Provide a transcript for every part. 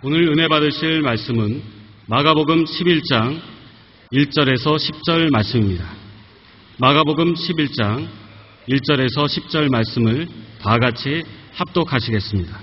오늘 은혜 받으실 말씀은 마가복음 11장 1절에서 10절 말씀입니다. 마가복음 11장 1절에서 10절 말씀을 다 같이 합독하시겠습니다.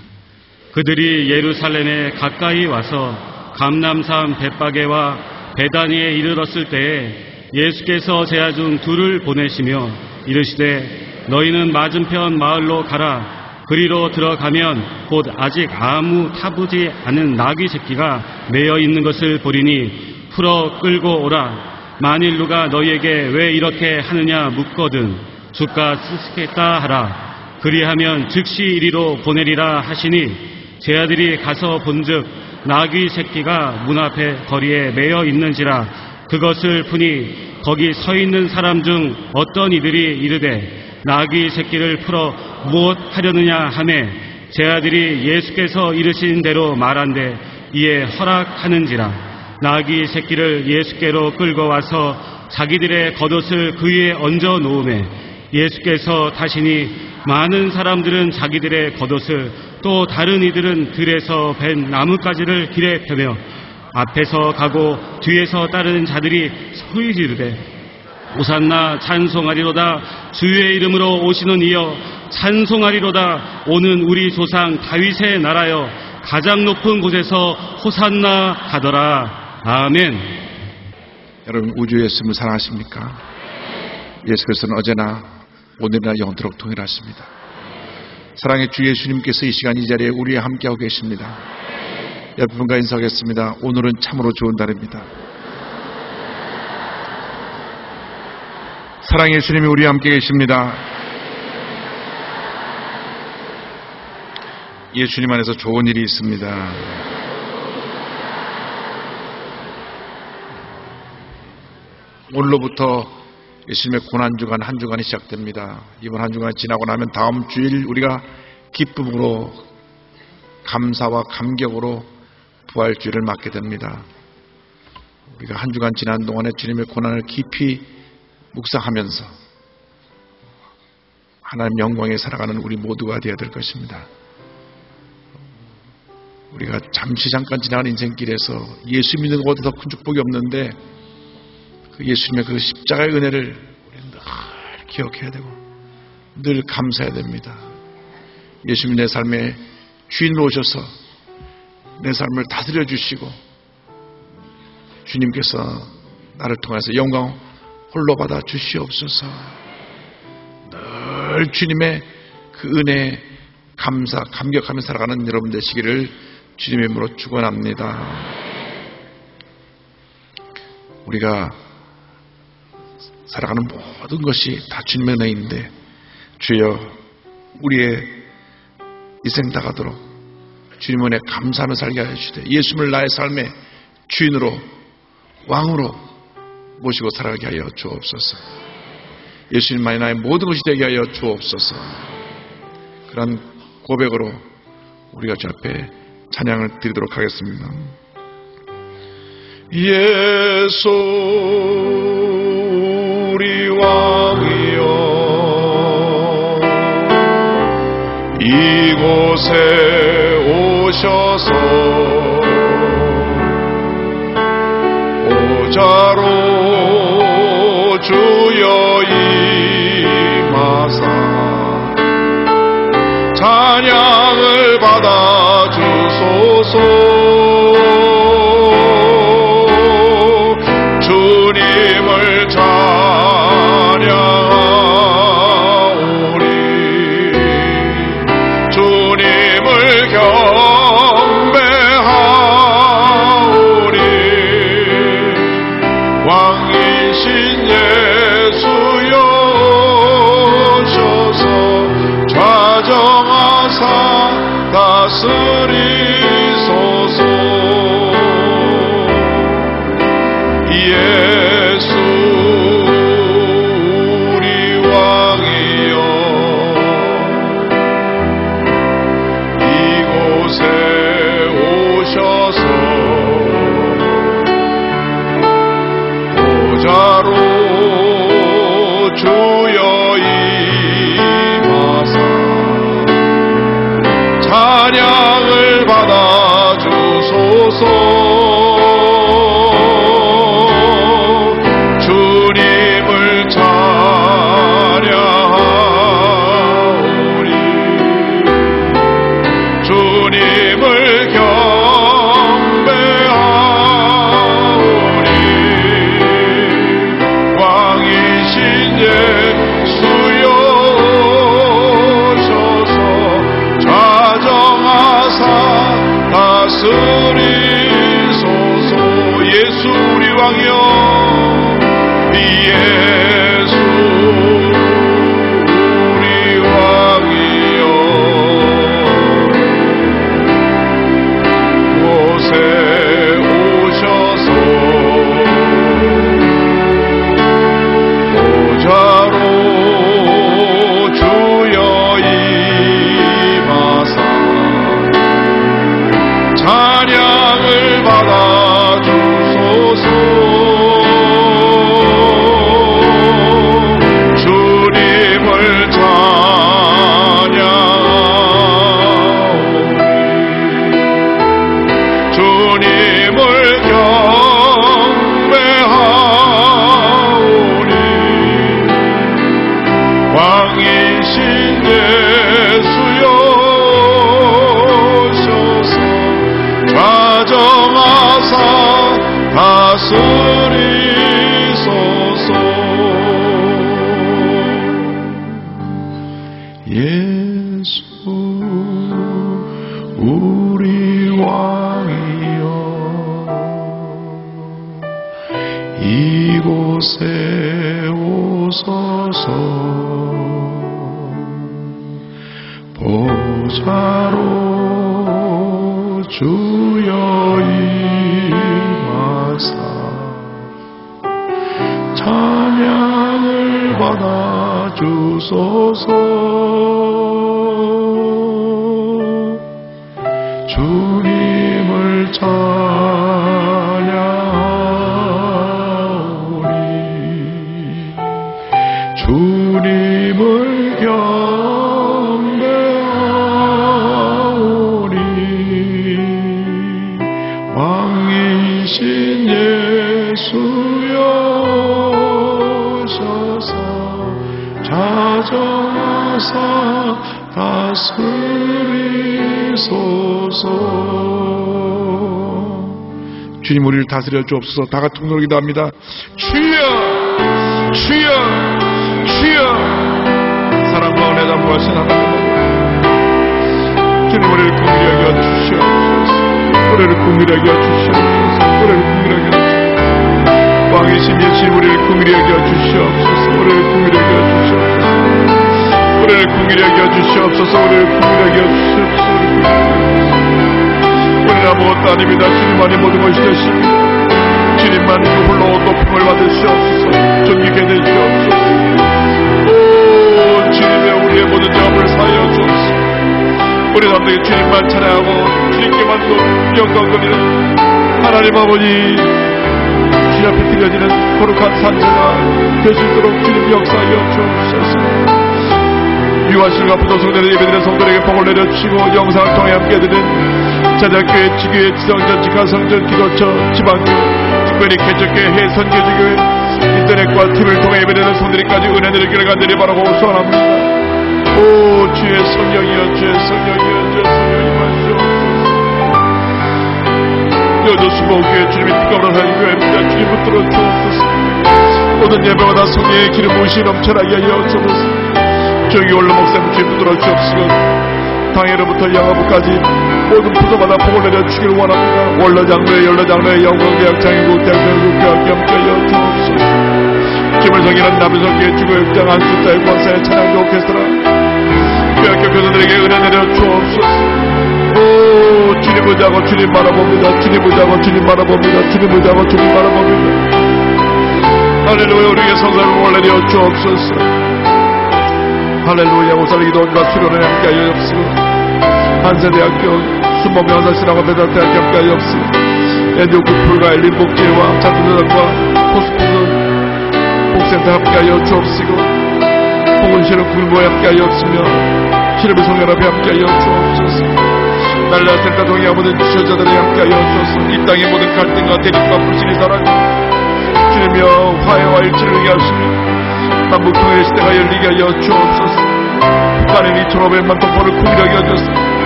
그들이 예루살렘에 가까이 와서 감람산 벳바게와 베다니에 이르렀을 때에 예수께서 제자 중 둘을 보내시며 이르시되 너희는 맞은편 마을로 가라. 그리로 들어가면 곧 아직 아무 타보지 않은 나귀 새끼가 매여 있는 것을 보리니 풀어 끌고 오라. 만일 누가 너희에게 왜 이렇게 하느냐 묻거든 주가 쓰시겠다 하라. 그리하면 즉시 이리로 보내리라 하시니 제자들이 가서 본즉 나귀 새끼가 문 앞에 거리에 매여 있는지라. 그것을 보니 거기 서 있는 사람 중 어떤 이들이 이르되 나귀 새끼를 풀어 무엇 하려느냐 하매 제자들이 예수께서 이르신 대로 말한대 이에 허락하는지라. 나귀 새끼를 예수께로 끌고 와서 자기들의 겉옷을 그 위에 얹어 놓으매 예수께서 타시니 많은 사람들은 자기들의 겉옷을 또 다른 이들은 들에서 벤 나뭇가지를 길에 펴며 앞에서 가고 뒤에서 따르는 자들이 소리 지르되 호산나 찬송하리로다. 주의 이름으로 오시는 이여 찬송하리로다. 오는 우리 조상 다윗의 나라여 가장 높은 곳에서 호산나 하더라. 아멘. 여러분, 우주 예수님을 사랑하십니까? 예수께서는 어제나 오늘이나 영원토록 동일하십니다. 사랑의 주 예수님께서 이 시간 이 자리에 우리와 함께하고 계십니다. 여러분과 인사하겠습니다. 오늘은 참으로 좋은 날입니다. 사랑의 예수님이 우리와 함께 계십니다. 예수님 안에서 좋은 일이 있습니다. 오늘로부터 예수님의 고난주간 한 주간이 시작됩니다. 이번 한 주간이 지나고 나면 다음 주일 우리가 기쁨으로 감사와 감격으로 부활주일을 맞게 됩니다. 우리가 한 주간 지난 동안에 주님의 고난을 깊이 묵상하면서 하나님 영광에 살아가는 우리 모두가 되어야 될 것입니다. 우리가 잠깐 지나간 인생길에서 예수 믿는 것보다 더 큰 축복이 없는데 그 예수님의 그 십자가의 은혜를 우리는 늘 기억해야 되고 늘 감사해야 됩니다. 예수님이 내 삶의 주인으로 오셔서 내 삶을 다스려 주시고 주님께서 나를 통해서 영광 홀로 받아 주시옵소서. 늘 주님의 그 은혜에 감사, 감격하며 살아가는 여러분 되시기를 주님의 이름으로 축원합니다. 우리가 살아가는 모든 것이 다 주님의 은혜인데 주여 우리의 이생 다가도록 주님 은혜 감사하며 살게 하여 주시되 예수님을 나의 삶의 주인으로 왕으로 모시고 살아가게 하여 주옵소서. 예수님만이 나의 모든 것이 되게 하여 주옵소서. 그런 고백으로 우리가 주 앞에 찬양을 드리도록 하겠습니다. 예수 우리 왕이여 이곳에 오셔서 보좌로 주여 임하사 찬양을 받아 주소서. 주님을 찬양하오리 주님을 경배하오리 왕이신 예수여 오셔서 좌정하사 다스리소서. 예수 우리 왕이여 이곳에 오셔서 보좌로 주여 임하사 찬양을 받아 주소서. 주님을 찬양하오니 주님을 경배하오니 왕이신 예수여 오셔서 좌정하사 다스리소서. 예수 우리 왕이여, 예수 우리 왕이여, 곳에 오셔서 보좌로 주여 임하사 찬양을 받아 주소서. 주님을 찬양하오니 주님을 경배하오니 왕이신 예수여 오셔서 좌정하사 다스리소서. 예수 우리 왕이여, 이곳에 오소서. 보좌로 주여 임하사 찬양을 받아 주소서. 주님을 찬양하오니 주님을 경배하오니 왕이신 예수여 오셔서 좌정하사 다스리소서. 주님 우리를 다스려 주옵소서. 다 같이 통독 기도합니다. 주여 주여 주여. 사랑과 은혜 담보하신 하나님, 주님 우리를 긍휼히 여겨 주시옵소서. 우리를 긍휼히 여겨 주시옵소서. 우리를 긍휼히 여겨 주시옵소서. 왕이신 예수 우리를 긍휼히 여겨 주시옵소서. 우리를 긍휼히 여겨 주시옵소서. 우리를 긍휼히 여겨 주시옵소서. 우리를 긍휼히 여겨 주시옵소서. 우리는 아무것도 아닙니다. 주님만이 모든 것이 되십니다. 주님만 홀로 높음을 받으시옵소서. 존귀케 되시옵소서. 오 주님의 우리의 모든 죄업을 사하여 주옵소서. 우리 남들에게 주님만 찬양하고 주님께만 영광 돌리는 하나님 아버지, 주님 앞에 드려지는 거룩한 산제가 될 수 있도록 주님 역사하여 주옵소서. 유아실과 부도성들의 예배드리는 성도들에게 복을 내려주시고 영상을 통해 함께 드리는 자자교회, 지교회, 지성전, 지가성전, 기도처, 지방교, 특별히 개척교회, 해선교주교회, 인터넷과 TV를 통해 예배드리는 성도들까지 은혜 내리기를 간절히 바라고 소원합니다. 오 주의 성령이여, 주의 성령이여, 주의 성령이 마시옵소서. 여도 수고교회 주님이 특감으로 사는 교회입니다. 주님 붙들어 주옵소서. 모든 예배마다 성령의 기름 부으시 넘쳐나게 하여 주옵소서. 저기 올라 목사님 주님 붙들어 주옵소서. 당해로부터 양아부까지 모든 부서마다 복을 내려주시길 원합니다. 원로장로의 연로장로의 영광대학 장애국 대학교육교학 겸하여 주옵소서. 주님을 섬기는 남유성교회 주교육장 안수자의 권사의 찬양교 오케스트라 교학교 교사들에게 은혜 내려 주옵소서. 오 주님 의지하고 주님 바라봅니다. 주님 의지하고 주님 바라봅니다. 주님 의지하고 주님 바라봅니다. 할렐루야. 우리에게 성사를 원내려 주옵소서. 할렐루야. 오살리기도 온과 수련회 함께하여 옵시고 한세대학교 순범명사신학원 배달대학교 함께하여 옵시고 엔디오크 풀가일 림복지회와 자투대학과 포스푸드 복센터 함께하여 주옵시고 봉은시는 국민부에 함께하여 옵시며 시르비 성연합회 함께하여 주옵소서. 날라셀까 동해와 모든 지도자들에게 함께하여 주소서. 이 땅의 모든 갈등과 대립과 불신이 사라지고 주님이여 화해와 일치를 이루게 하시며 만국통일의 시대가 열리게 하여 주옵소서. 북한의 2,500만 동포를 구일하게 하셔서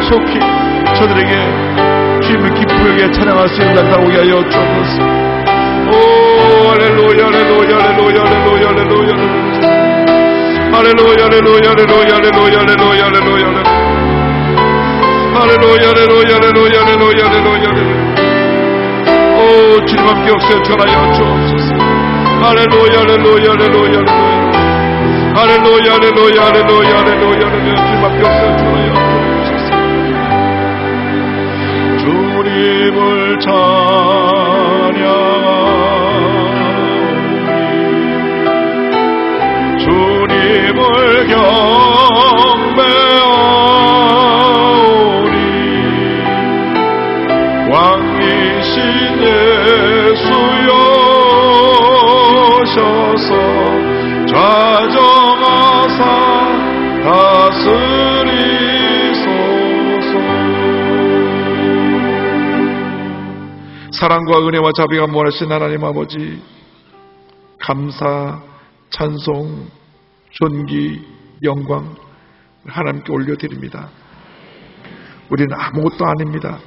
속히 저들에게 주님을 기쁘게 찬양할 수 있는 날 나오게 하여 주옵소서. 오 할렐루야 할렐루야 할렐루야 할렐루야 할렐루야 할렐루야 할렐루야 할렐루야 할렐루야 할렐루야 할렐루야 할렐루야 할렐루야 할렐루야. 오 주님 함께 역사에 전하여 주옵소서. 할렐루야 할렐루야 할렐루야 할렐루야 할렐루야 할렐루야 할렐루야 주님 함께 역사에 전하여 주옵소서. 주님을 찬양하오니 주님을 경배하오니 왕이신 예수여셔서 좌정하사 다스리소서. 사랑과 은혜와 자비가 무한하신 하나님 아버지, 감사, 찬송, 존귀, 영광 하나님께 올려드립니다. 우리는 아무것도 아닙니다.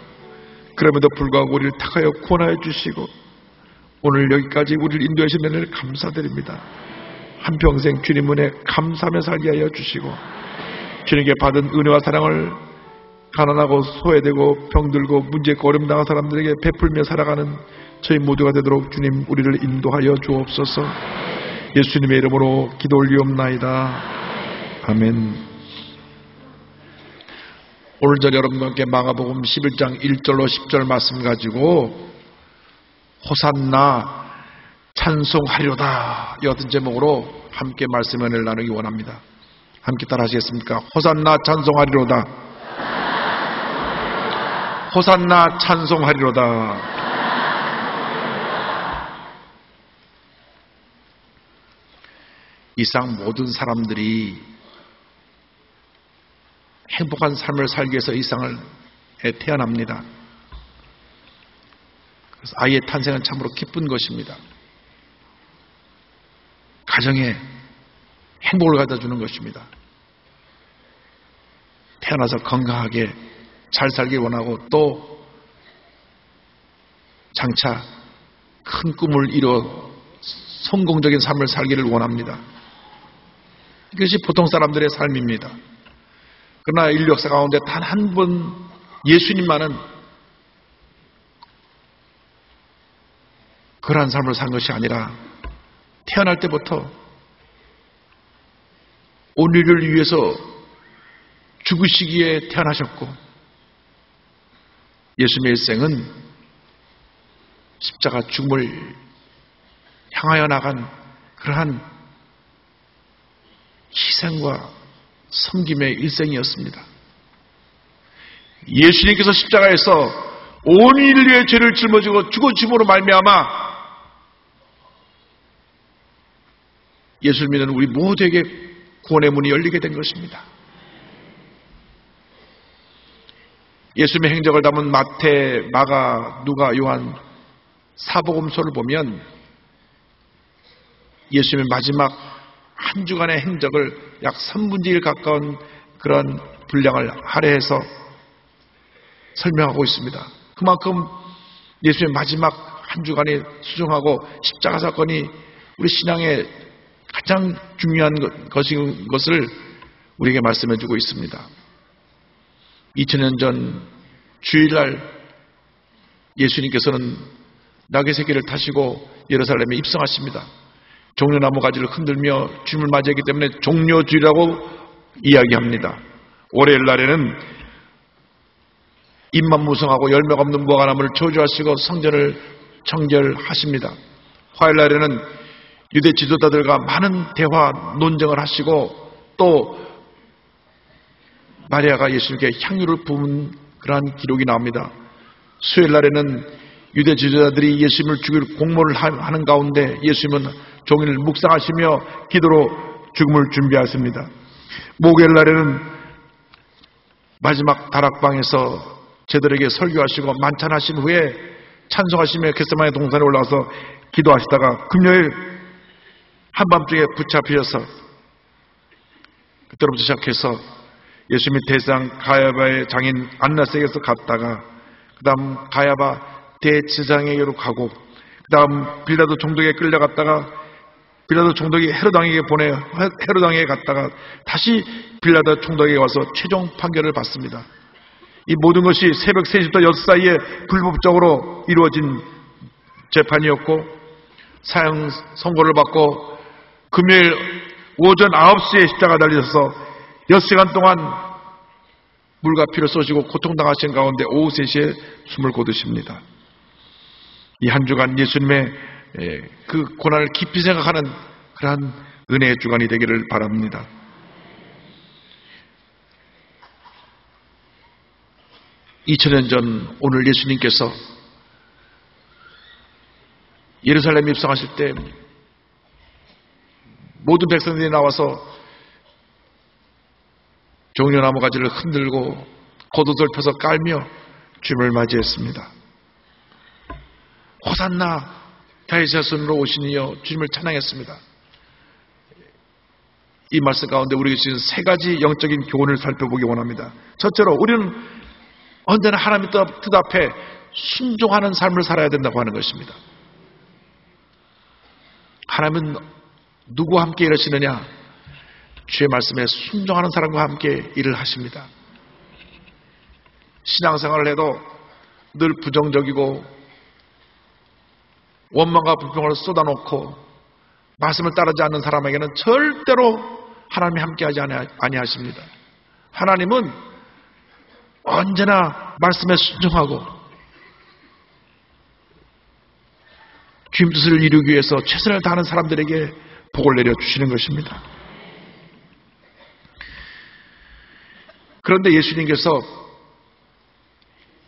그럼에도 불구하고 우리를 택하여 구원하여 주시고 오늘 여기까지 우리를 인도해 주신 은혜를 감사드립니다. 한평생 주님 은혜 감사하며 살게 하여 주시고 주님께 받은 은혜와 사랑을 가난하고 소외되고 병들고 문제 있고 어려움 당한 사람들에게 베풀며 살아가는 저희 모두가 되도록 주님 우리를 인도하여 주옵소서. 예수님의 이름으로 기도 올리옵나이다. 아멘. 오늘 저 여러분과 함께 마가복음 11장 1절로 10절 말씀 가지고 호산나 찬송하리로다 이 어떤 제목으로 함께 말씀을 나누기 원합니다. 함께 따라 하시겠습니까? 호산나 찬송하리로다. 호산나 찬송하리로다. 이상 모든 사람들이 행복한 삶을 살기 위해서 이 세상에 태어납니다. 그래서 아이의 탄생은 참으로 기쁜 것입니다. 가정에 행복을 가져주는 것입니다. 태어나서 건강하게 잘 살길 원하고 또 장차 큰 꿈을 이루어 성공적인 삶을 살기를 원합니다. 이것이 보통 사람들의 삶입니다. 그러나 인류 역사 가운데 단 한 번 예수님만은 그러한 삶을 산 것이 아니라 태어날 때부터 온 인류를 위해서 죽으시기에 태어나셨고 예수님의 일생은 십자가 죽음을 향하여 나간 그러한 희생과 섬김의 일생이었습니다. 예수님께서 십자가에서 온 인류의 죄를 짊어지고 죽어짐으로 말미암아 예수를 믿는 우리 모두에게 구원의 문이 열리게 된 것입니다. 예수님의 행적을 담은 마태, 마가, 누가, 요한 사복음서를 보면 예수님의 마지막 한 주간의 행적을 약 3분의 1 가까운 그런 분량을 할애해서 설명하고 있습니다. 그만큼 예수님의 마지막 한 주간이 수중하고 십자가 사건이 우리 신앙의 가장 중요한 것인 것을 우리에게 말씀해 주고 있습니다. 2000년 전 주일날 예수님께서는 낙의 새끼를 타시고 예루살렘에 입성하십니다. 종려나무 가지를 흔들며 주님을 맞이했기 때문에 종려주일이라고 이야기합니다. 월요일 날에는 잎만 무성하고 열매가 없는 무화과나무를 저주하시고 성전을 정결하십니다. 화요일 날에는 유대 지도자들과 많은 대화 논쟁을 하시고 또 마리아가 예수님께 향유를 부은 그러한 기록이 나옵니다. 수요일 날에는 유대 지도자들이 예수님을 죽일 공모를 하는 가운데 예수님은 종일 묵상하시며 기도로 죽음을 준비하십니다. 목요일 날에는 마지막 다락방에서 제들에게 설교하시고 만찬하신 후에 찬송하시며 겟세마네 동산에 올라가서 기도하시다가 금요일 한밤중에 붙잡히셔서 그때부터 시작해서 예수님이 대상 가야바의 장인 안나스에게서 갔다가 그 다음 가야바 대제사장에게로 가고 그 다음 빌라도 총독에게 끌려갔다가 빌라도 총독이 헤롯왕에게 보내 헤롯왕에게 갔다가 다시 빌라도 총독에게 와서 최종 판결을 받습니다. 이 모든 것이 새벽 3시부터 6시 사이에 불법적으로 이루어진 재판이었고 사형 선고를 받고 금요일 오전 9시에 십자가 달리셔서 6시간 동안 물과 피를 쏘시고 고통당하신 가운데 오후 3시에 숨을 거두십니다. 이 한 주간 예수님의 그 고난을 깊이 생각하는 그러한 은혜의 주간이 되기를 바랍니다. (2000년) 전 오늘 예수님께서 예루살렘에 입성하실 때 모든 백성들이 나와서 종려나무 가지를 흔들고 겉옷을 펴서 깔며 주님을 맞이했습니다. 호산나 다윗의 자손으로 오시니여 주님을 찬양했습니다. 이 말씀 가운데 우리에게 주신 세 가지 영적인 교훈을 살펴보기 원합니다. 첫째로 우리는 언제나 하나님의 뜻 앞에 순종하는 삶을 살아야 된다고 하는 것입니다. 하나님은 누구와 함께 일하시느냐? 주의 말씀에 순종하는 사람과 함께 일을 하십니다. 신앙생활을 해도 늘 부정적이고 원망과 불평을 쏟아놓고 말씀을 따르지 않는 사람에게는 절대로 하나님이 함께하지 아니하십니다. 하나님은 언제나 말씀에 순종하고 주님 뜻을 이루기 위해서 최선을 다하는 사람들에게 복을 내려주시는 것입니다. 그런데 예수님께서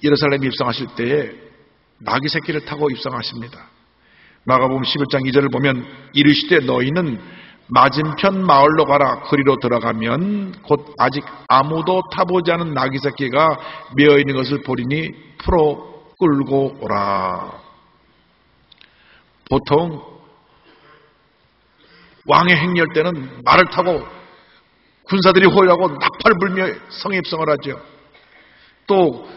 예루살렘에 입성하실 때에 나귀 새끼를 타고 입성하십니다. 마가복음 11장 2절을 보면 이르시되 너희는 맞은편 마을로 가라. 거리로 들어가면 곧 아직 아무도 타보지 않은 나귀 새끼가 메어 있는 것을 보리니 풀어 끌고 오라. 보통 왕의 행렬 때는 말을 타고 군사들이 호위하고 나팔을 불며 성에 입성을 하죠. 또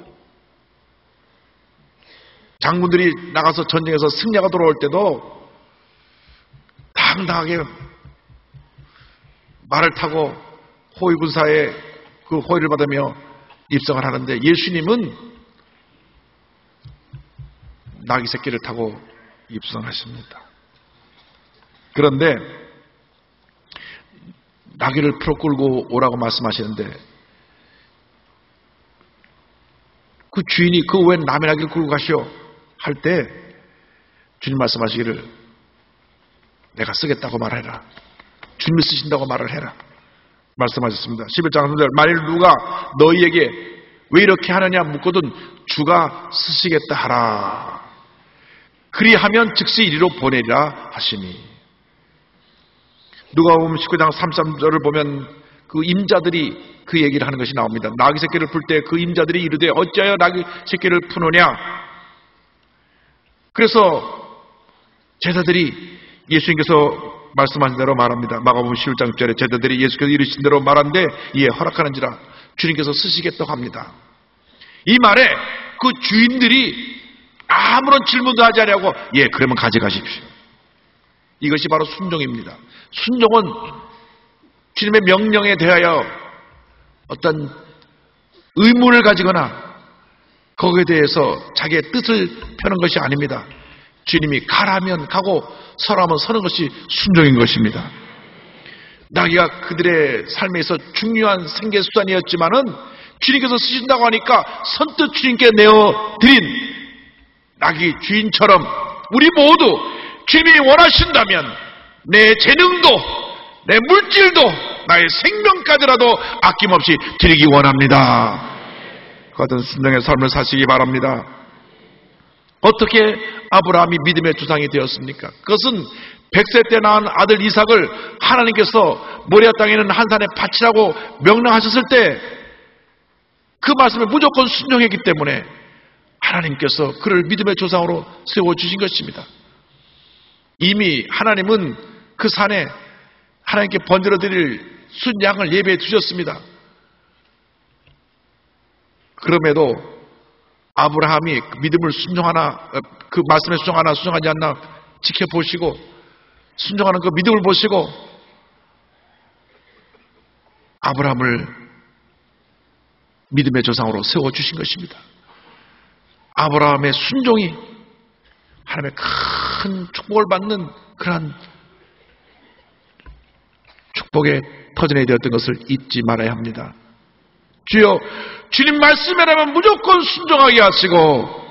장군들이 나가서 전쟁에서 승리가 돌아올 때도 당당하게 말을 타고 호위 군사의 그 호위를 받으며 입성을 하는데 예수님은 나귀 새끼를 타고 입성하십니다. 그런데 나귀를 풀어 끌고 오라고 말씀하시는데 그 주인이 그 웬 남의 나귀를 끌고 가시오 할 때 주님 말씀하시기를 내가 쓰겠다고 말해라. 주님이 쓰신다고 말을 해라. 말씀하셨습니다. 11장 3절 만일 누가 너희에게 왜 이렇게 하느냐 묻거든 주가 쓰시겠다 하라. 그리하면 즉시 이리로 보내리라 하시니. 누가복음 19장 33절을 보면 그 임자들이 그 얘기를 하는 것이 나옵니다. 나귀 새끼를 풀 때 그 임자들이 이르되 어찌하여 나귀 새끼를 푸느냐. 그래서 제자들이 예수님께서 말씀하신 대로 말합니다. 마가복음 11장 6절에 제자들이 예수께서 이르신 대로 말한데 이에 허락하는지라 주님께서 쓰시겠다고 합니다. 이 말에 그 주인들이 아무런 질문도 하지 않냐고 예 그러면 가져가십시오. 이것이 바로 순종입니다. 순종은 주님의 명령에 대하여 어떤 의문을 가지거나 거기에 대해서 자기의 뜻을 펴는 것이 아닙니다. 주님이 가라면 가고 서라면 서는 것이 순종인 것입니다. 나귀가 그들의 삶에 있어 중요한 생계수단이었지만은 주님께서 쓰신다고 하니까 선뜻 주님께 내어드린 나귀 주인처럼 우리 모두 주님이 원하신다면 내 재능도 내 물질도 나의 생명까지라도 아낌없이 드리기 원합니다. 그 같은 순종의 삶을 사시기 바랍니다. 어떻게 아브라함이 믿음의 조상이 되었습니까? 그것은 100세 때 낳은 아들 이삭을 하나님께서 모리아 땅에 있는 한 산에 바치라고 명령하셨을 때 그 말씀에 무조건 순종했기 때문에 하나님께서 그를 믿음의 조상으로 세워주신 것입니다. 이미 하나님은 그 산에 하나님께 번제로 드릴 순양을 예배해 두셨습니다. 그럼에도 아브라함이 믿음을 순종하나, 그 말씀에 순종하나 순종하지 않나 지켜보시고 순종하는 그 믿음을 보시고 아브라함을 믿음의 조상으로 세워주신 것입니다. 아브라함의 순종이 하나님의 큰 축복을 받는 그러한 축복의 터전이 되었던 것을 잊지 말아야 합니다. 주여, 주님 말씀이라면 무조건 순종하게 하시고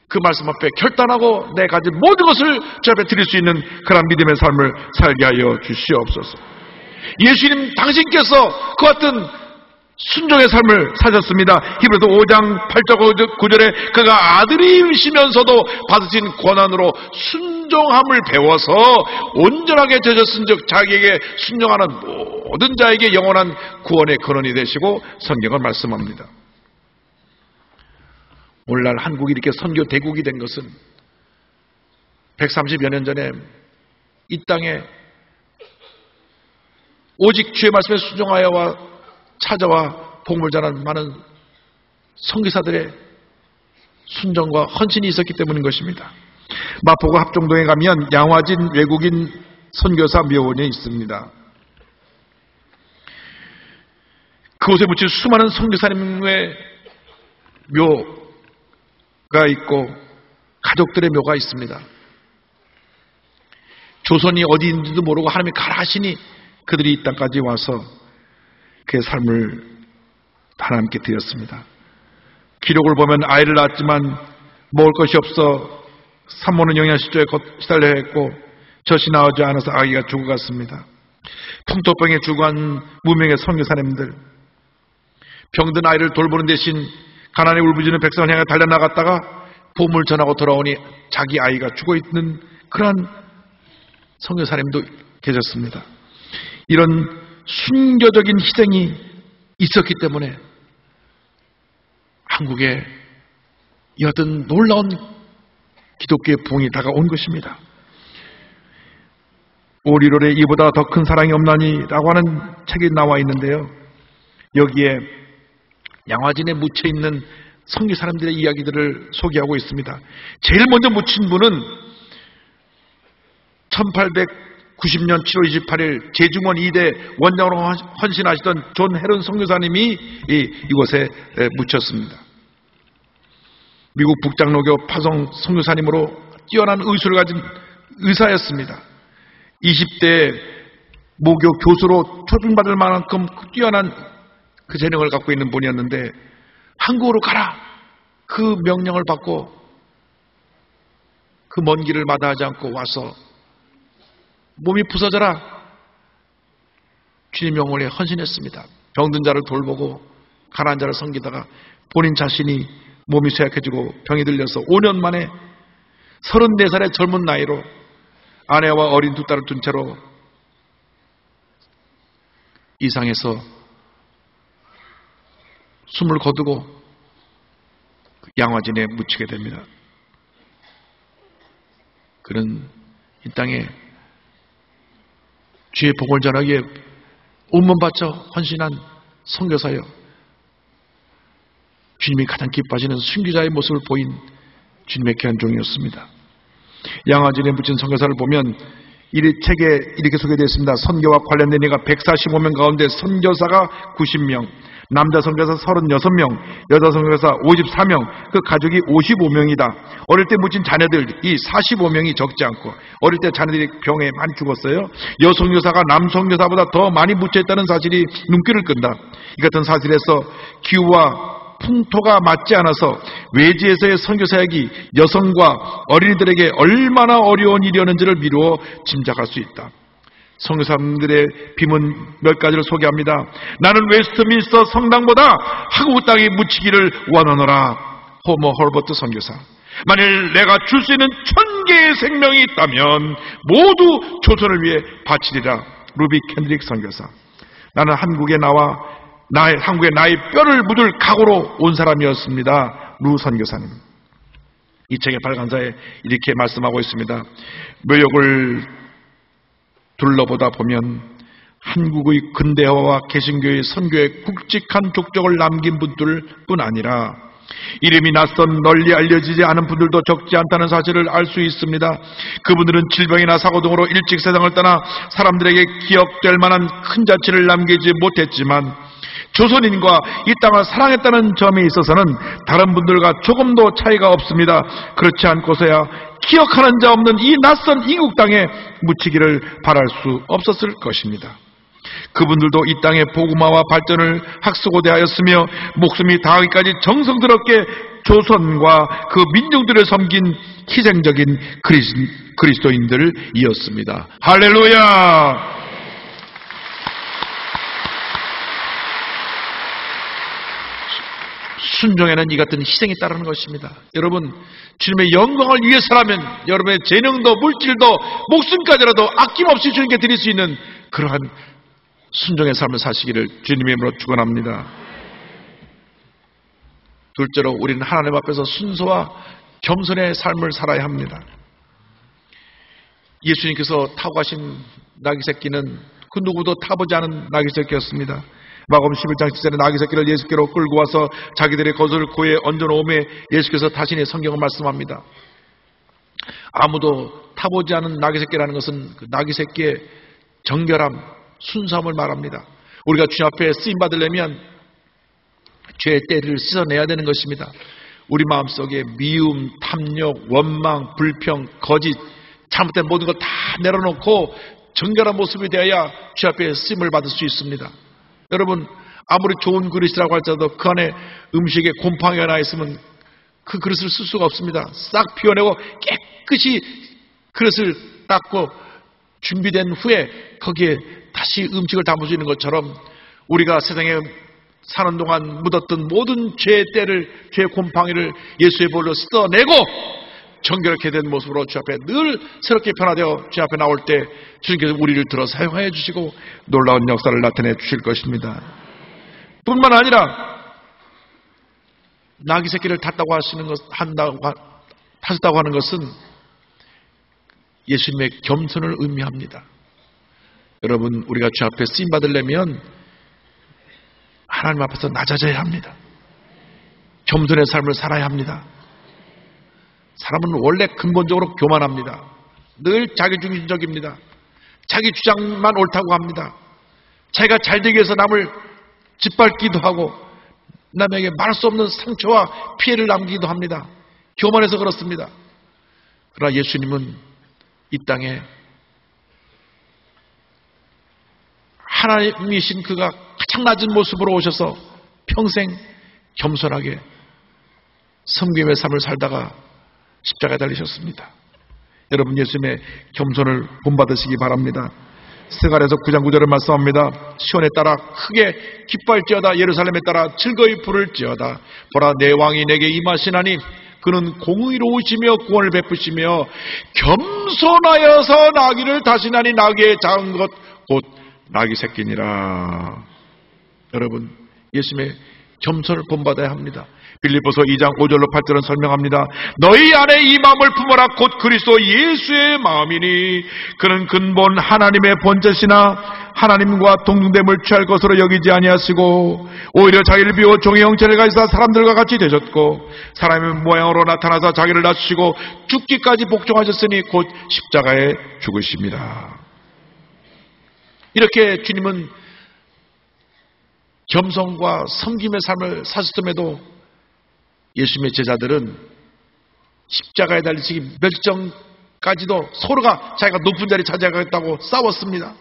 그 말씀 앞에 결단하고 내 가진 모든 것을 주 앞에 드릴 수 있는 그런 믿음의 삶을 살게 하여 주시옵소서. 예수님 당신께서 그 같은 순종의 삶을 사셨습니다. 히브리서 5장 8절 9절에 그가 아들이시면서도 받으신 권한으로 순종함을 배워서 온전하게 되셨은즉 자기에게 순종하는 모든 자에게 영원한 구원의 근원이 되시고 성경은 말씀합니다. 오늘날 한국이 이렇게 선교 대국이 된 것은 130여 년 전에 이 땅에 오직 주의 말씀에 순종하여와 찾아와 복음을 전하는 많은 선교사들의 순종과 헌신이 있었기 때문인 것입니다. 마포구 합정동에 가면 양화진 외국인 선교사 묘원이 있습니다. 그곳에 묻힌 수많은 선교사님의 묘가 있고 가족들의 묘가 있습니다. 조선이 어디 있는지도 모르고 하나님이 가라 하시니 그들이 이 땅까지 와서 그의 삶을 하나님께 드렸습니다. 기록을 보면 아이를 낳았지만 먹을 것이 없어 산모는 영양실조에 시달려야 했고 젖이 나오지 않아서 아기가 죽어갔습니다. 풍토병에 죽어간 무명의 선교사님들, 병든 아이를 돌보는 대신 가난에 울부짖는 백성을 향해 달려나갔다가 복음을 전하고 돌아오니 자기 아이가 죽어있는 그러한 선교사님도 계셨습니다. 이런 순교적인 희생이 있었기 때문에 한국에 이 어떤 놀라운 기독교의 부흥이 다가온 것입니다. 5, 1월에 이보다 더 큰 사랑이 없나니 라고 하는 책이 나와 있는데요. 여기에 양화진에 묻혀있는 선교 사람들의 이야기들을 소개하고 있습니다. 제일 먼저 묻힌 분은 1890년 7월 28일 제중원 2대 원장으로 헌신하시던 존 헤런 선교사님이 이곳에 묻혔습니다. 미국 북장로교 파송 선교사님으로 뛰어난 의술을 가진 의사였습니다. 20대 모교 교수로 초빙받을 만큼 뛰어난 그 재능을 갖고 있는 분이었는데 한국으로 가라! 그 명령을 받고 그 먼 길을 마다하지 않고 와서 몸이 부서져라! 주님 영혼에 헌신했습니다. 병든 자를 돌보고 가난한 자를 섬기다가 본인 자신이 몸이 쇠약해지고 병이 들려서 5년 만에 34살의 젊은 나이로 아내와 어린 두 딸을 둔 채로 이상에서 숨을 거두고 양화진에 묻히게 됩니다. 그는 이 땅에 주의 복음을 전하기에 온몸 바쳐 헌신한 선교사여, 주님이 가장 기뻐하시는 순교자의 모습을 보인 주님의 귀한 종이었습니다. 양화진에 묻힌 선교사를 보면 이 책에 이렇게 소개되어 있습니다. 선교와 관련된 이가 145명 가운데 선교사가 90명, 남자 선교사 36명, 여자 선교사 54명, 그 가족이 55명이다. 어릴 때 묻힌 자녀들 이 45명이 적지 않고 어릴 때 자녀들이 병에 많이 죽었어요. 여선교사가 남선교사보다 더 많이 묻혀있다는 사실이 눈길을 끈다. 이 같은 사실에서 기후와 풍토가 맞지 않아서 외지에서의 선교사역이 여성과 어린이들에게 얼마나 어려운 일이었는지를 미루어 짐작할 수 있다. 선교사님들의 비문 몇 가지를 소개합니다. 나는 웨스트민스터 성당보다 한국 땅에 묻히기를 원하노라. 호머 헐버트 선교사. 만일 내가 줄 수 있는 1000개의 생명이 있다면 모두 조선을 위해 바치리라. 루비 캔드릭 선교사. 나는 한국에 나와 한국에 나의 뼈를 묻을 각오로 온 사람이었습니다. 루 선교사님. 이 책의 발간사에 이렇게 말씀하고 있습니다. 묘역을 둘러보다 보면 한국의 근대화와 개신교의 선교에 굵직한 족적을 남긴 분들뿐 아니라 이름이 낯선 널리 알려지지 않은 분들도 적지 않다는 사실을 알 수 있습니다. 그분들은 질병이나 사고 등으로 일찍 세상을 떠나 사람들에게 기억될 만한 큰 자취를 남기지 못했지만 조선인과 이 땅을 사랑했다는 점에 있어서는 다른 분들과 조금도 차이가 없습니다. 그렇지 않고서야 기억하는 자 없는 이 낯선 이국 땅에 묻히기를 바랄 수 없었을 것입니다. 그분들도 이 땅의 복음화와 발전을 학수고대하였으며 목숨이 다하기까지 정성스럽게 조선과 그 민중들을 섬긴 희생적인 그리스도인들이었습니다. 할렐루야! 순종에는 이 같은 희생이 따르는 것입니다. 여러분, 주님의 영광을 위해서라면 여러분의 재능도 물질도 목숨까지라도 아낌없이 주님께 드릴 수 있는 그러한 순종의 삶을 사시기를 주님의 이름으로 축원합니다. 둘째로 우리는 하나님 앞에서 순서와 겸손의 삶을 살아야 합니다. 예수님께서 타고 가신 나귀 새끼는 그 누구도 타보지 않은 나귀 새끼였습니다. 마가복음 11장 7절에 나귀 새끼를 예수께로 끌고 와서 자기들의 겉을 고에 얹어놓음에 예수께서 자신의 성경을 말씀합니다. 아무도 타보지 않은 나귀 새끼라는 것은 그 나귀 새끼의 정결함, 순수함을 말합니다. 우리가 주님 앞에 쓰임 받으려면 죄의 때를 씻어내야 되는 것입니다. 우리 마음속에 미움, 탐욕, 원망, 불평, 거짓, 잘못된 모든 것 다 내려놓고 정결한 모습이 되어야 주님 앞에 쓰임을 받을 수 있습니다. 여러분, 아무리 좋은 그릇이라고 할지라도 그 안에 음식에 곰팡이가 나 있으면 그 그릇을 쓸 수가 없습니다. 싹 비워내고 깨끗이 그릇을 닦고 준비된 후에 거기에 다시 음식을 담을 수 있는 것처럼 우리가 세상에 사는 동안 묻었던 모든 죄의 때를, 죄의 곰팡이를 예수의 볼로 씻어내고 정결하게 된 모습으로 주 앞에 늘 새롭게 변화되어 주 앞에 나올 때 주님께서 우리를 들어 사용하여 주시고 놀라운 역사를 나타내 주실 것입니다. 뿐만 아니라 나귀 새끼를 탔다고 하는 것은 예수님의 겸손을 의미합니다. 여러분, 우리가 주 앞에 쓰임 받으려면 하나님 앞에서 낮아져야 합니다. 겸손의 삶을 살아야 합니다. 사람은 원래 근본적으로 교만합니다. 늘 자기중심적입니다. 자기 주장만 옳다고 합니다. 자기가 잘되기 위해서 남을 짓밟기도 하고 남에게 말할 수 없는 상처와 피해를 남기기도 합니다. 교만해서 그렇습니다. 그러나 예수님은 이 땅에 하나님이신 그가 가장 낮은 모습으로 오셔서 평생 겸손하게 섬김의 삶을 살다가 십자가에 달리셨습니다. 여러분, 예수님의 겸손을 본받으시기 바랍니다. 스가랴서 9장 9절을 말씀합니다. 시온에 따라 크게 기뻐할지어다. 예루살렘에 따라 즐거이 부를지어다. 보라, 내 왕이 내게 임하시나니 그는 공의로우시며 구원을 베푸시며 겸손하여서 나귀를 다시나니 나귀의 작은 것 곧 나귀 새끼니라. 여러분, 예수님의 겸손을 본받아야 합니다. 빌립보서 2장 5절로 8절은 설명합니다. 너희 안에 이 마음을 품어라. 곧 그리스도 예수의 마음이니 그는 근본 하나님의 본체시나 하나님과 동등됨을 취할 것으로 여기지 아니하시고 오히려 자기를 비워 종의 형체를 가지사 사람들과 같이 되셨고 사람의 모양으로 나타나서 자기를 낮추시고 죽기까지 복종하셨으니 곧 십자가에 죽으십니다. 이렇게 주님은 겸손과 섬김의 삶을 사셨음에도 예수님의 제자들은 십자가에 달리시기 멸정까지도 서로가 자기가 높은 자리 차지하겠다고 싸웠습니다.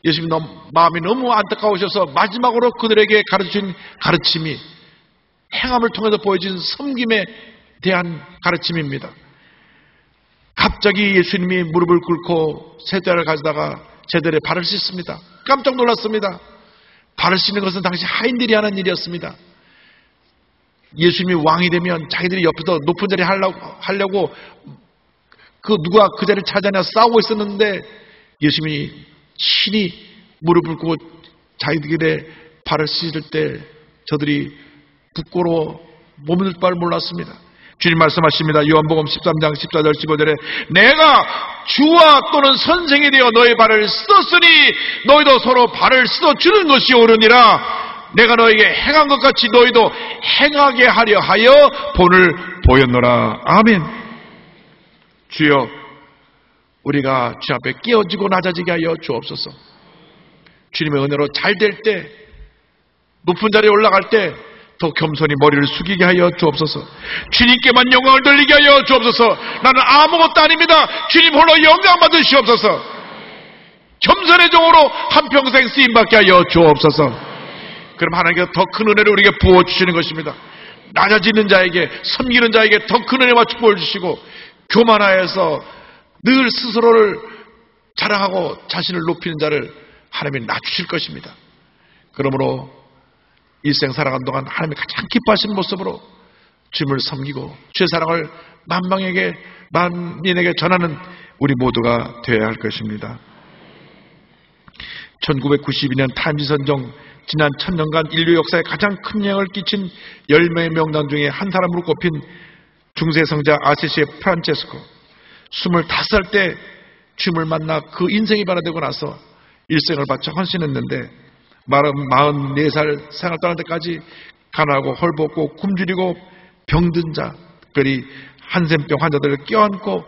예수님 마음이 너무 안타까우셔서 마지막으로 그들에게 가르친 가르침이 행함을 통해서 보여진 섬김에 대한 가르침입니다. 갑자기 예수님이 무릎을 꿇고 세자를 가져다가 제들의 발을 씻습니다. 깜짝 놀랐습니다. 발을 씻는 것은 당시 하인들이 하는 일이었습니다. 예수님이 왕이 되면 자기들이 옆에서 높은 자리 하려고 그 누가 그 자리를 차지하냐 싸우고 있었는데 예수님이 친히 무릎을 꿇고 자기들의 발을 씻을 때 저들이 부끄러워 몸을 바 몰랐습니다. 주님 말씀하십니다. 요한복음 13장 14절 15절에 내가 주와 또는 선생이 되어 너희 발을 씻었으니 너희도 서로 발을 씻어주는 것이 옳으니라. 내가 너에게 행한 것 같이 너희도 행하게 하려 하여 본을 보였노라. 아멘. 주여, 우리가 주 앞에 깨어지고 낮아지게 하여 주옵소서. 주님의 은혜로 잘 될 때, 높은 자리에 올라갈 때 더 겸손히 머리를 숙이게 하여 주옵소서. 주님께만 영광을 돌리게 하여 주옵소서. 나는 아무것도 아닙니다. 주님 홀로 영광 받으시옵소서. 겸손의 종으로 한평생 쓰임받게 하여 주옵소서. 그럼 하나님께서 더 큰 은혜를 우리에게 부어주시는 것입니다. 낮아지는 자에게, 섬기는 자에게 더 큰 은혜와 축복을 주시고, 교만하여서 늘 스스로를 자랑하고 자신을 높이는 자를 하나님이 낮추실 것입니다. 그러므로 일생 살아간 동안 하나님이 가장 기뻐하시는 모습으로 주님을 섬기고 주의 사랑을 만민에게 전하는 우리 모두가 되어야 할 것입니다. 1992년 타임지 선정 지난 1000년간 인류 역사에 가장 큰 영향을 끼친 10명의 명단 중에 한 사람으로 꼽힌 중세 성자 아시시 프란체스코. 25살 때 주님을 만나 그 인생이 변화되고 나서 일생을 바쳐 헌신했는데 44살 생활 떠날 때까지 가난하고 헐벗고 굶주리고 병든 자, 특별히 한센병 환자들을 껴안고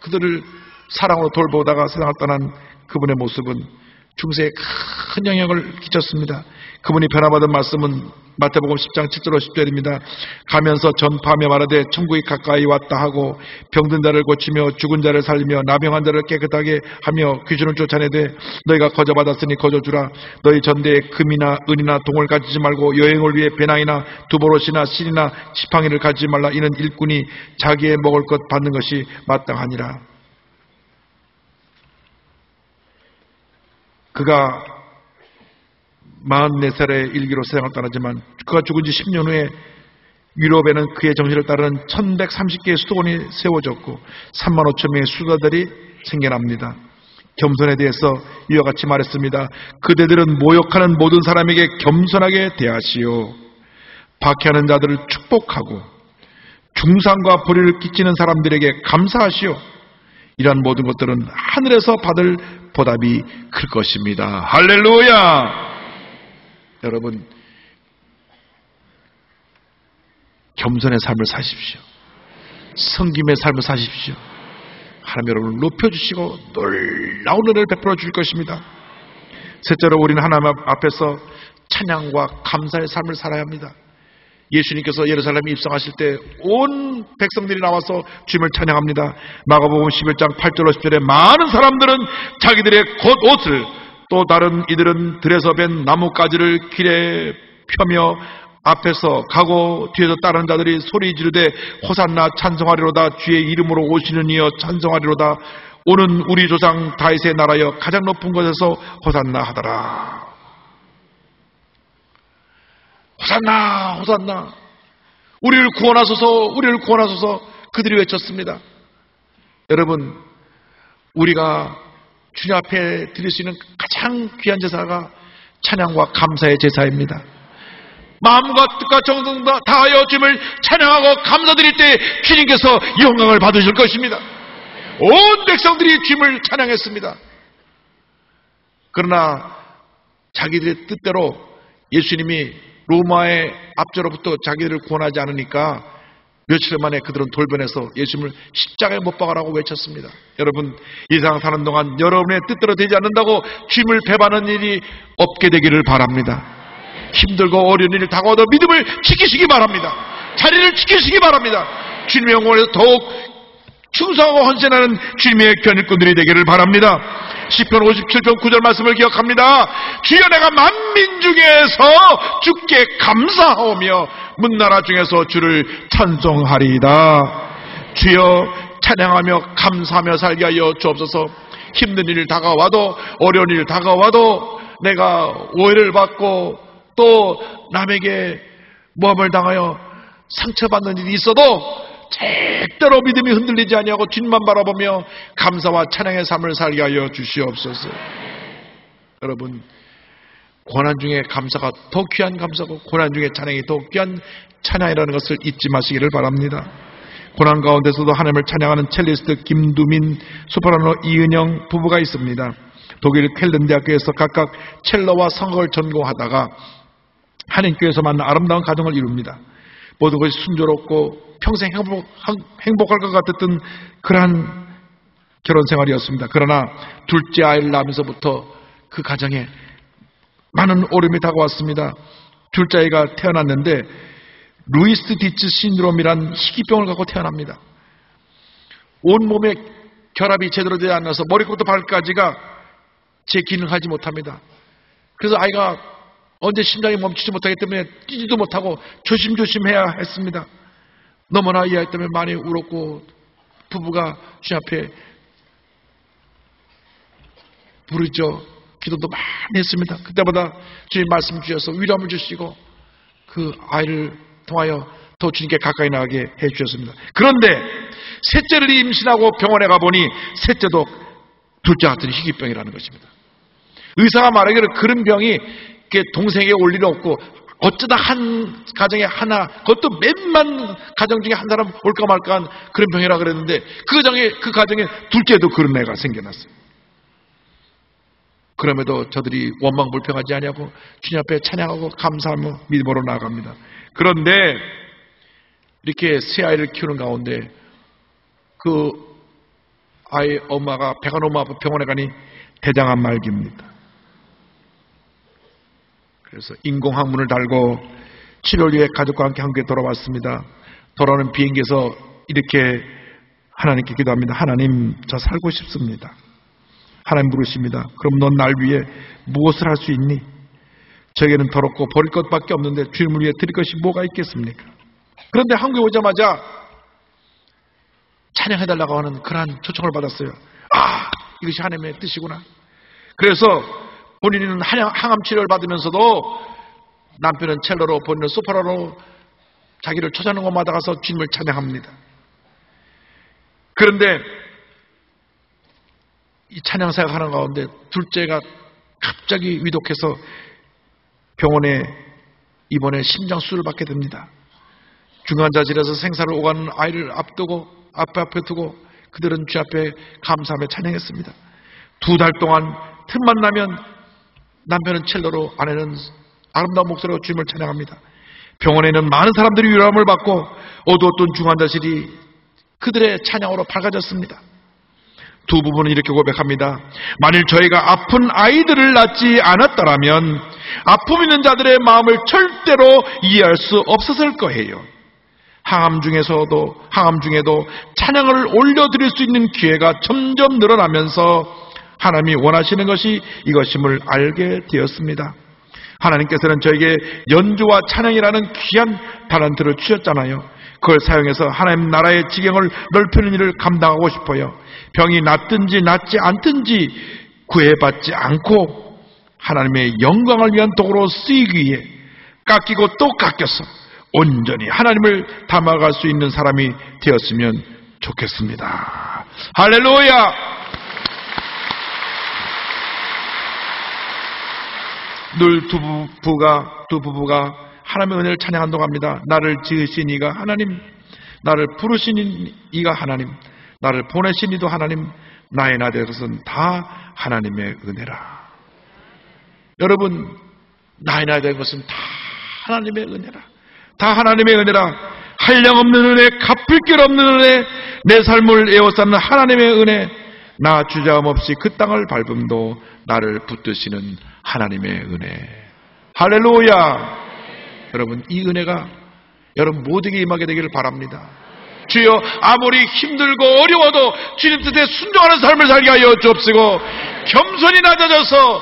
그들을 사랑으로 돌보다가 세상을 떠난 그분의 모습은 중세에 큰 영향을 끼쳤습니다. 그분이 변화받은 말씀은 마태복음 10장 7절로 10절입니다. 가면서 전파하며 말하되 천국이 가까이 왔다 하고 병든 자를 고치며 죽은 자를 살리며 나병한 자를 깨끗하게 하며 귀신을 쫓아내되 너희가 거저받았으니 거저주라. 너희 전대에 금이나 은이나 동을 가지지 말고 여행을 위해 배낭이나 두보롯이나 실이나 지팡이를 가지지 말라. 이는 일꾼이 자기의 먹을 것 받는 것이 마땅하니라. 그가 44살의 일기로 세상을 떠나지만 그가 죽은 지 10년 후에 유럽에는 그의 정신을 따르는 1130개의 수도원이 세워졌고 3만 5천 명의 수도자들이 생겨납니다. 겸손에 대해서 이와 같이 말했습니다. 그대들은 모욕하는 모든 사람에게 겸손하게 대하시오. 박해하는 자들을 축복하고 중상과 불의를 끼치는 사람들에게 감사하시오. 이러한 모든 것들은 하늘에서 받을 보답이 클 것입니다. 할렐루야! 여러분, 겸손의 삶을 사십시오. 섬김의 삶을 사십시오. 하나님 여러분을 높여주시고 놀라운 은혜를 베풀어 주실 것입니다. 셋째로 우리는 하나님 앞에서 찬양과 감사의 삶을 살아야 합니다. 예수님께서 예루살렘에 입성하실 때 온 백성들이 나와서 주님을 찬양합니다. 마가복음 11장 8절로 10절에 많은 사람들은 자기들의 겉옷을 또 다른 이들은 들에서 벤 나뭇가지를 길에 펴며 앞에서 가고 뒤에서 따르는 자들이 소리 지르되 호산나 찬송하리로다. 주의 이름으로 오시는 이여 찬송하리로다. 오는 우리 조상 다윗의 나라여 가장 높은 곳에서 호산나 하더라. 호산나 호산나 우리를 구원하소서 우리를 구원하소서 그들이 외쳤습니다. 여러분, 우리가 주님 앞에 드릴 수 있는 가장 귀한 제사가 찬양과 감사의 제사입니다. 마음과 뜻과 정성 다하여 주님을 찬양하고 감사드릴 때 주님께서 영광을 받으실 것입니다. 온 백성들이 주님을 찬양했습니다. 그러나 자기들의 뜻대로 예수님이 로마의 압제로부터 자기들을 구원하지 않으니까 며칠 만에 그들은 돌변해서 예수님을 십자가에 못 박으라고 외쳤습니다. 여러분, 이 세상 사는 동안 여러분의 뜻대로 되지 않는다고 주님을 배반하는 일이 없게 되기를 바랍니다. 힘들고 어려운 일을 다가와도 믿음을 지키시기 바랍니다. 자리를 지키시기 바랍니다. 주님의 영광에서 더욱 충성하고 헌신하는 주님의 견일꾼들이 되기를 바랍니다. 시편 57편 9절 말씀을 기억합니다. 주여 내가 만민 중에서 주께 감사하오며 문나라 중에서 주를 찬송하리이다. 주여 찬양하며 감사하며 살게 하여 주옵소서. 힘든 일 다가와도 어려운 일 다가와도 내가 오해를 받고 또 남에게 모함을 당하여 상처받는 일이 있어도 절대로 믿음이 흔들리지 아니하고 주님만 바라보며 감사와 찬양의 삶을 살게 하여 주시옵소서. 여러분, 고난 중에 감사가 더 귀한 감사고 고난 중에 찬양이 더 귀한 찬양이라는 것을 잊지 마시기를 바랍니다. 고난 가운데서도 하나님을 찬양하는 첼리스트 김두민, 소프라노 이은영 부부가 있습니다. 독일 쾰른 대학교에서 각각 첼로와 성악을 전공하다가 한인교회에서 만난 아름다운 가정을 이룹니다. 모든 것이 순조롭고 평생 행복할 것 같았던 그러한 결혼 생활이었습니다. 그러나 둘째 아이를 낳으면서부터 그 가정에 많은 어려움이 다가왔습니다. 둘째 아이가 태어났는데 루이스 디츠 신드롬이란 희귀병을 갖고 태어납니다. 온몸에 결합이 제대로 되지 않아서 머리부터 발까지가 제 기능하지 못합니다. 그래서 아이가 언제 심장이 멈추지 못하기 때문에 뛰지도 못하고 조심조심해야 했습니다. 너무나 이 아이 때문에 많이 울었고 부부가 주님 앞에 부르죠. 기도도 많이 했습니다. 그때마다 주님 말씀 주셔서 위로함을 주시고 그 아이를 통하여 더 주님께 가까이 나가게 해주셨습니다. 그런데 셋째를 임신하고 병원에 가보니 셋째도 둘째 같은 희귀병이라는 것입니다. 의사가 말하기를 그런 병이 동생에게 올 일이 없고 어쩌다 한 가정에 하나, 그것도 몇만 가정 중에 한 사람 올까 말까 한 그런 병이라 그랬는데 그 가정에 둘째도 그런 애가 생겨났어요. 그럼에도 저들이 원망불평하지 아니하고 주님 앞에 찬양하고 감사하며 믿음으로 나아갑니다. 그런데 이렇게 세 아이를 키우는 가운데 그 아이 엄마가 배가 너무 아파 병원에 가니 대장암 말기입니다. 그래서 인공항문을 달고 치료를 위해 가족과 함께 한국에 돌아왔습니다. 돌아오는 비행기에서 이렇게 하나님께 기도합니다. 하나님, 저 살고 싶습니다. 하나님 물으십니다. 그럼 넌 날 위해 무엇을 할 수 있니? 저에게는 더럽고 버릴 것밖에 없는데 주님을 위해 드릴 것이 뭐가 있겠습니까? 그런데 한국에 오자마자 찬양해달라고 하는 그러한 초청을 받았어요. 아, 이것이 하나님의 뜻이구나. 그래서 본인은 항암 치료를 받으면서도 남편은 첼로로, 본인은 소프라노로 자기를 찾아오는 곳마다 가서 주님을 찬양합니다. 그런데 이 찬양 생활하는 가운데 둘째가 갑자기 위독해서 병원에 입원해 심장 수술을 받게 됩니다. 중환자실에서 생사를 오가는 아이를 앞에 두고 그들은 주 앞에 감사하며 찬양했습니다. 2달 동안 틈만 나면 남편은 첼로로, 아내는 아름다운 목소리로 주님을 찬양합니다. 병원에는 많은 사람들이 위로함을 받고 어두웠던 중환자실이 그들의 찬양으로 밝아졌습니다. 두 부부는 이렇게 고백합니다. 만일 저희가 아픈 아이들을 낳지 않았더라면 아픔 있는 자들의 마음을 절대로 이해할 수 없었을 거예요. 항암 중에도 찬양을 올려드릴 수 있는 기회가 점점 늘어나면서 하나님이 원하시는 것이 이것임을 알게 되었습니다. 하나님께서는 저에게 연주와 찬양이라는 귀한 달란트를 주셨잖아요. 그걸 사용해서 하나님 나라의 지경을 넓히는 일을 감당하고 싶어요. 병이 낫든지 낫지 않든지 구애받지 않고 하나님의 영광을 위한 도구로 쓰이기 위해 깎이고 또 깎여서 온전히 하나님을 담아갈 수 있는 사람이 되었으면 좋겠습니다. 할렐루야! 늘 두 부부가 하나님의 은혜를 찬양한다고 합니다. 나를 지으신 이가 하나님, 나를 부르신 이가 하나님, 나를 보내신 이도 하나님, 나의 나 될 것은 다 하나님의 은혜라. 여러분, 나의 나 될 것은 다 하나님의 은혜라. 다 하나님의 은혜라. 한량없는 은혜, 갚을 길 없는 은혜, 내 삶을 에워싸는 하나님의 은혜, 나 주저함 없이 그 땅을 밟음도 나를 붙드시는 하나님의 은혜. 할렐루야! 여러분, 이 은혜가 여러분 모두에게 임하게 되기를 바랍니다. 주여, 아무리 힘들고 어려워도 주님 뜻에 순종하는 삶을 살게 하여 주옵시고, 겸손히 낮아져서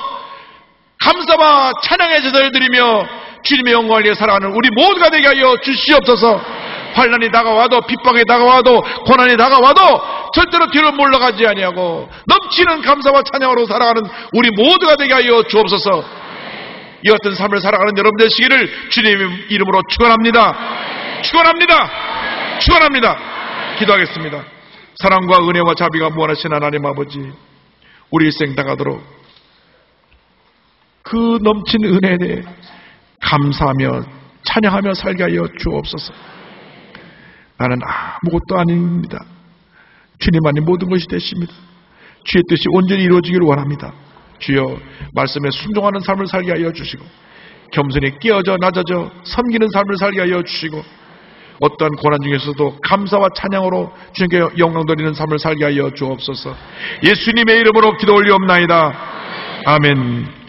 감사와 찬양의 제사를 드리며 주님의 영광을 위해 살아가는 우리 모두가 되게 하여 주시옵소서. 환난이 다가와도, 핍박이 다가와도, 고난이 다가와도 절대로 뒤로 물러가지 아니하고 넘치는 감사와 찬양으로 살아가는 우리 모두가 되게 하여 주옵소서. 이 같은 삶을 살아가는 여러분 되시기를 주님의 이름으로 축원합니다. 축원합니다. 축원합니다. 기도하겠습니다. 사랑과 은혜와 자비가 무한하신 하나님 아버지, 우리 일생 다가도록 그 넘치는 은혜에 대해 감사하며 찬양하며 살게 하여 주옵소서. 나는 아무것도 아닙니다. 주님만이 모든 것이 되십니다. 주의 뜻이 온전히 이루어지기를 원합니다. 주여, 말씀에 순종하는 삶을 살게 하여 주시고 겸손히 깨어져 낮아져 섬기는 삶을 살게 하여 주시고 어떠한 고난 중에서도 감사와 찬양으로 주님께 영광 돌리는 삶을 살게 하여 주옵소서. 예수님의 이름으로 기도 올리옵나이다. 아멘.